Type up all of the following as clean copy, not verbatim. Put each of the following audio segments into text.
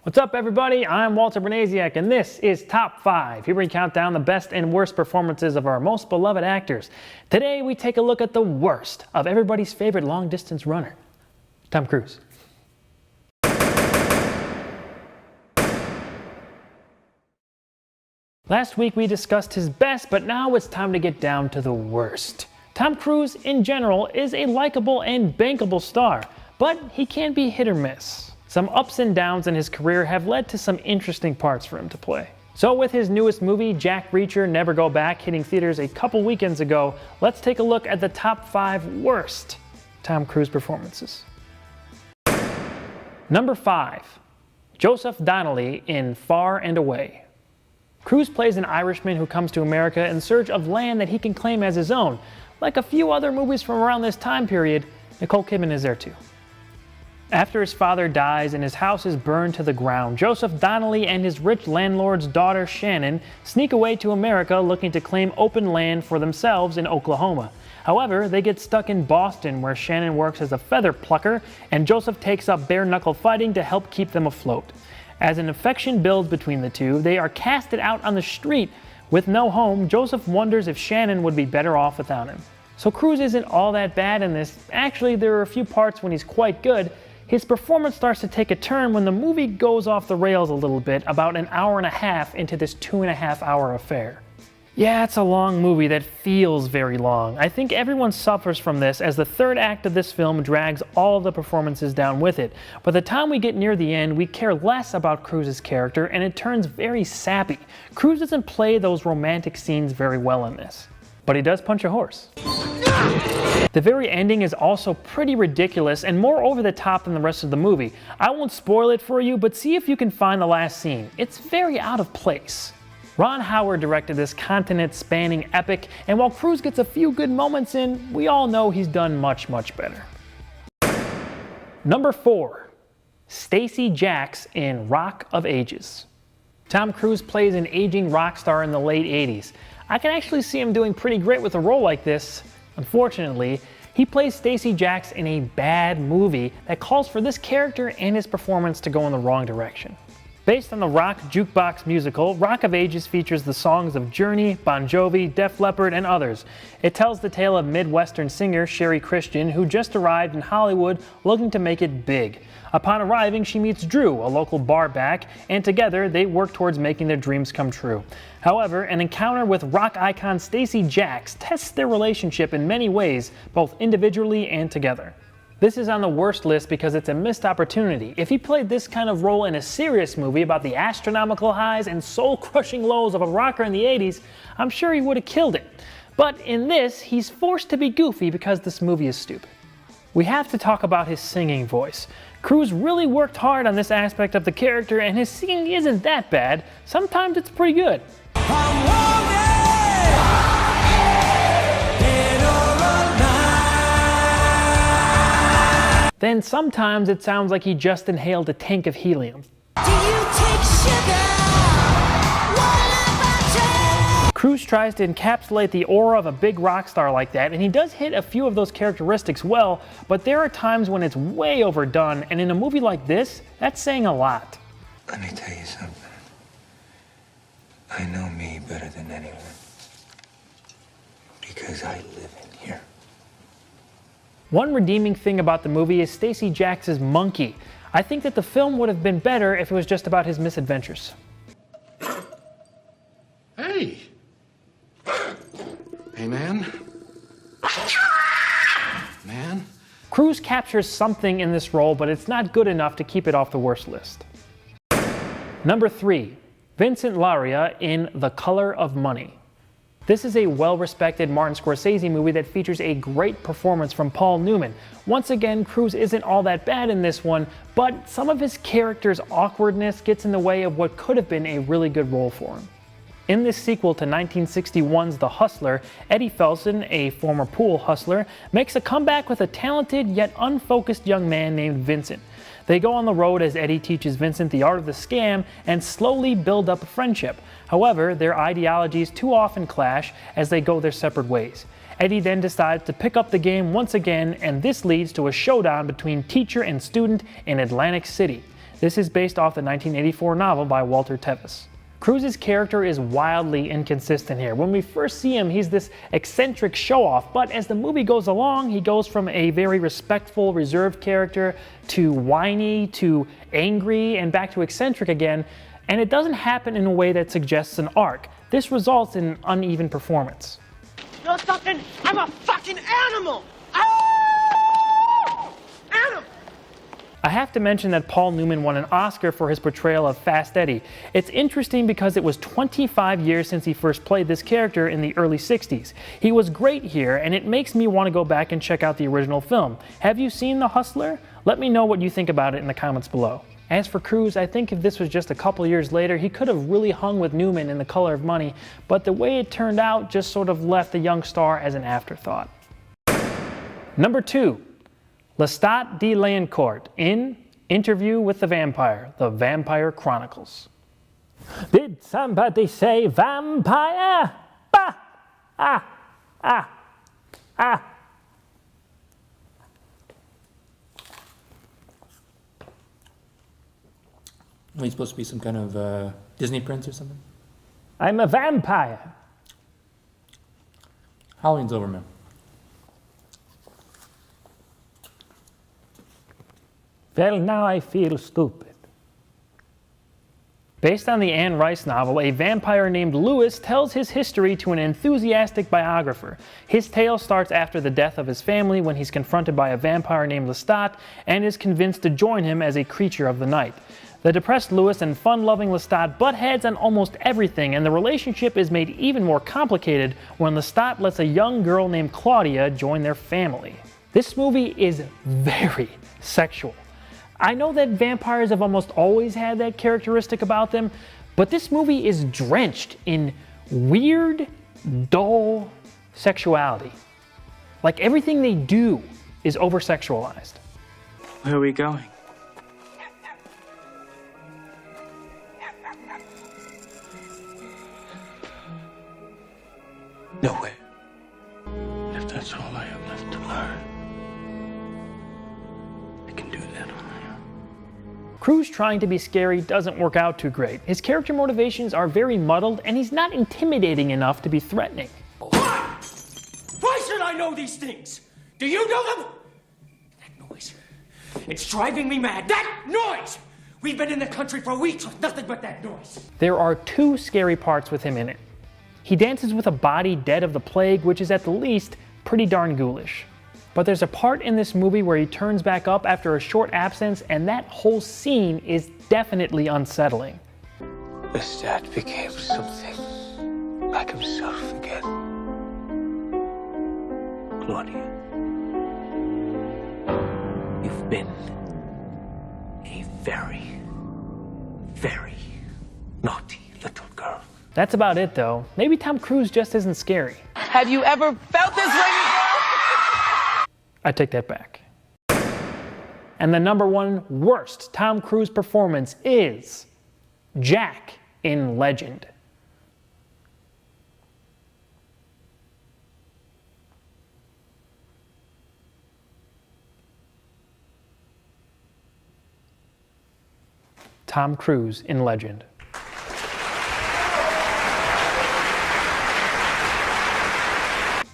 What's up, everybody? I'm Walter Bernasiak, and this is Top 5. Here we count down the best and worst performances of our most beloved actors. Today, we take a look at the worst of everybody's favorite long-distance runner, Tom Cruise. Last week, we discussed his best, but now it's time to get down to the worst. Tom Cruise, in general, is a likable and bankable star, but he can be hit or miss. Some ups and downs in his career have led to some interesting parts for him to play. So with his newest movie, Jack Reacher Never Go Back, hitting theaters a couple weekends ago, let's take a look at the top 5 worst Tom Cruise performances. Number 5. Joseph Donnelly in Far and Away. Cruise plays an Irishman who comes to America in search of land that he can claim as his own. Like a few other movies from around this time period, Nicole Kidman is there too. After his father dies and his house is burned to the ground, Joseph Donnelly and his rich landlord's daughter Shannon sneak away to America looking to claim open land for themselves in Oklahoma. However, they get stuck in Boston where Shannon works as a feather plucker and Joseph takes up bare-knuckle fighting to help keep them afloat. As an affection builds between the two, they are casted out on the street. With no home, Joseph wonders if Shannon would be better off without him. So Cruise isn't all that bad in this. Actually, there are a few parts when he's quite good. His performance starts to take a turn when the movie goes off the rails a little bit about an hour and a half into this 2.5-hour affair. Yeah, it's a long movie that feels very long. I think everyone suffers from this as the third act of this film drags all the performances down with it. By the time we get near the end, we care less about Cruise's character and it turns very sappy. Cruise doesn't play those romantic scenes very well in this, but he does punch a horse. The very ending is also pretty ridiculous and more over the top than the rest of the movie. I won't spoil it for you, but see if you can find the last scene. It's very out of place. Ron Howard directed this continent-spanning epic, and while Cruise gets a few good moments in, we all know he's done much, much better. Number 4. Stacey Jaxx in Rock of Ages. Tom Cruise plays an aging rock star in the late 80s. I can actually see him doing pretty great with a role like this. Unfortunately, he plays Stacey Jaxx in a bad movie that calls for this character and his performance to go in the wrong direction. Based on the rock jukebox musical, Rock of Ages features the songs of Journey, Bon Jovi, Def Leppard, and others. It tells the tale of Midwestern singer Sherry Christian, who just arrived in Hollywood looking to make it big. Upon arriving, she meets Drew, a local bar back, and together they work towards making their dreams come true. However, an encounter with rock icon Stacey Jaxx tests their relationship in many ways, both individually and together. This is on the worst list because it's a missed opportunity. If he played this kind of role in a serious movie about the astronomical highs and soul-crushing lows of a rocker in the 80s, I'm sure he would have killed it. But in this, he's forced to be goofy because this movie is stupid. We have to talk about his singing voice. Cruise really worked hard on this aspect of the character, and his singing isn't that bad. Sometimes it's pretty good. Then sometimes it sounds like he just inhaled a tank of helium. Do you take sugar? Cruise tries to encapsulate the aura of a big rock star like that, and he does hit a few of those characteristics well, but there are times when it's way overdone, and in a movie like this, that's saying a lot. Let me tell you something. I know me better than anyone. Because I live in here. One redeeming thing about the movie is Stacey Jaxx's monkey. I think that the film would have been better if it was just about his misadventures. Hey! Hey, man. Man? Cruise captures something in this role, but it's not good enough to keep it off the worst list. Number 3. Vincent Laria in The Color of Money. This is a well-respected Martin Scorsese movie that features a great performance from Paul Newman. Once again, Cruise isn't all that bad in this one, but some of his character's awkwardness gets in the way of what could have been a really good role for him. In this sequel to 1961's The Hustler, Eddie Felson, a former pool hustler, makes a comeback with a talented yet unfocused young man named Vincent. They go on the road as Eddie teaches Vincent the art of the scam and slowly build up a friendship. However, their ideologies too often clash as they go their separate ways. Eddie then decides to pick up the game once again, and this leads to a showdown between teacher and student in Atlantic City. This is based off the 1984 novel by Walter Tevis. Cruise's character is wildly inconsistent here. When we first see him, he's this eccentric show-off, but as the movie goes along, he goes from a very respectful, reserved character to whiny, to angry, and back to eccentric again, and it doesn't happen in a way that suggests an arc. This results in uneven performance. No, something. I'm a fucking animal. Ah! Animal. I have to mention that Paul Newman won an Oscar for his portrayal of Fast Eddie. It's interesting because it was 25 years since he first played this character in the early 60s. He was great here, and it makes me want to go back and check out the original film. Have you seen The Hustler? Let me know what you think about it in the comments below. As for Cruise, I think if this was just a couple years later, he could have really hung with Newman in The Color of Money, but the way it turned out just sort of left the young star as an afterthought. Number 2. Lestat de Leoncourt in Interview with the Vampire, The Vampire Chronicles. Did somebody say vampire? Bah! Ah! Ah! Ah! Are you supposed to be some kind of Disney prince or something? I'm a vampire. Halloween's over, man. Well, now I feel stupid. Based on the Anne Rice novel, a vampire named Louis tells his history to an enthusiastic biographer. His tale starts after the death of his family when he's confronted by a vampire named Lestat and is convinced to join him as a creature of the night. The depressed Louis and fun-loving Lestat butt heads on almost everything, and the relationship is made even more complicated when Lestat lets a young girl named Claudia join their family. This movie is very sexual. I know that vampires have almost always had that characteristic about them, but this movie is drenched in weird, dull sexuality. Like everything they do is over-sexualized. Where are we going? Nowhere. If that's all I have left to learn, I can do that on my own. Cruise trying to be scary doesn't work out too great. His character motivations are very muddled, and he's not intimidating enough to be threatening. Why? Why should I know these things? Do you know them? That noise. It's driving me mad. That noise! We've been in the country for weeks with nothing but that noise. There are two scary parts with him in it. He dances with a body dead of the plague, which is at the least pretty darn ghoulish. But there's a part in this movie where he turns back up after a short absence, and that whole scene is definitely unsettling. Lestat became something like himself again. Claudia, you've been a very, very naughty little girl. That's about it though. Maybe Tom Cruise just isn't scary. Have you ever felt this way before? I take that back. And the number one worst Tom Cruise performance is Jack in Legend. Tom Cruise in Legend.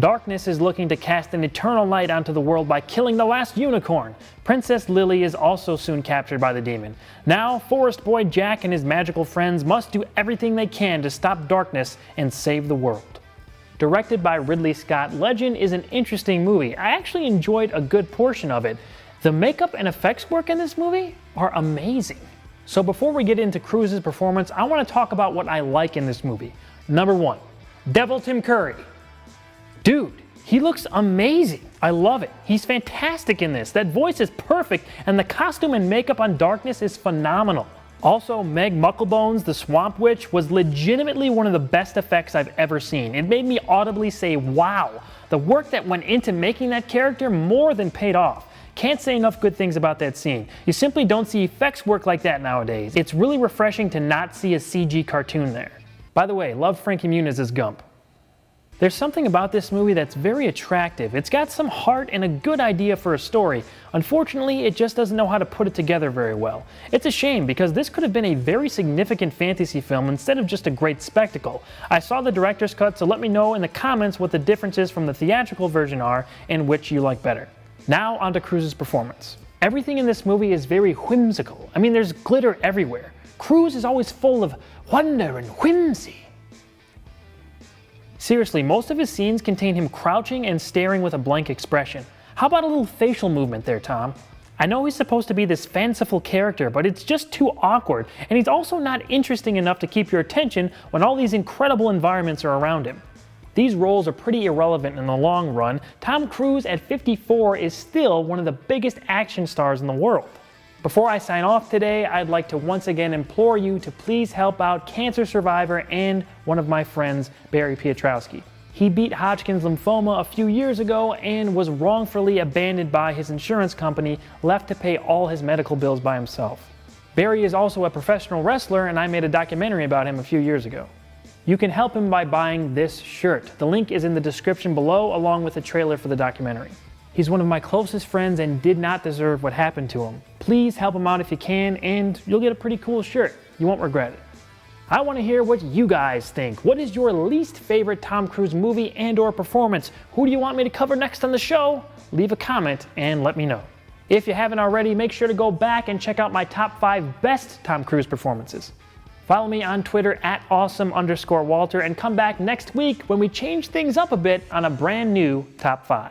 Darkness is looking to cast an eternal light onto the world by killing the last unicorn. Princess Lily is also soon captured by the demon. Now, Forest Boy Jack and his magical friends must do everything they can to stop darkness and save the world. Directed by Ridley Scott, Legend is an interesting movie. I actually enjoyed a good portion of it. The makeup and effects work in this movie are amazing. So before we get into Cruise's performance, I want to talk about what I like in this movie. Number 1, Devil Tim Curry. Dude, he looks amazing. I love it. He's fantastic in this. That voice is perfect, and the costume and makeup on Darkness is phenomenal. Also, Meg Mucklebones, the Swamp Witch, was legitimately one of the best effects I've ever seen. It made me audibly say, wow. The work that went into making that character more than paid off. Can't say enough good things about that scene. You simply don't see effects work like that nowadays. It's really refreshing to not see a CG cartoon there. By the way, love Frankie Muniz as Gump. There's something about this movie that's very attractive. It's got some heart and a good idea for a story. Unfortunately, it just doesn't know how to put it together very well. It's a shame because this could have been a very significant fantasy film instead of just a great spectacle. I saw the director's cut, so let me know in the comments what the differences from the theatrical version are and which you like better. Now onto Cruise's performance. Everything in this movie is very whimsical. I mean, there's glitter everywhere. Cruise is always full of wonder and whimsy. Seriously, most of his scenes contain him crouching and staring with a blank expression. How about a little facial movement there, Tom? I know he's supposed to be this fanciful character, but it's just too awkward, and he's also not interesting enough to keep your attention when all these incredible environments are around him. These roles are pretty irrelevant in the long run. Tom Cruise at 54 is still one of the biggest action stars in the world. Before I sign off today, I'd like to once again implore you to please help out cancer survivor and one of my friends, Barry Piotrowski. He beat Hodgkin's lymphoma a few years ago and was wrongfully abandoned by his insurance company, left to pay all his medical bills by himself. Barry is also a professional wrestler, and I made a documentary about him a few years ago. You can help him by buying this shirt. The link is in the description below, along with the trailer for the documentary. He's one of my closest friends and did not deserve what happened to him. Please help him out if you can, and you'll get a pretty cool shirt. You won't regret it. I want to hear what you guys think. What is your least favorite Tom Cruise movie and/or performance? Who do you want me to cover next on the show? Leave a comment and let me know. If you haven't already, make sure to go back and check out my top 5 best Tom Cruise performances. Follow me on Twitter at @awesome_Walter and come back next week when we change things up a bit on a brand new top 5.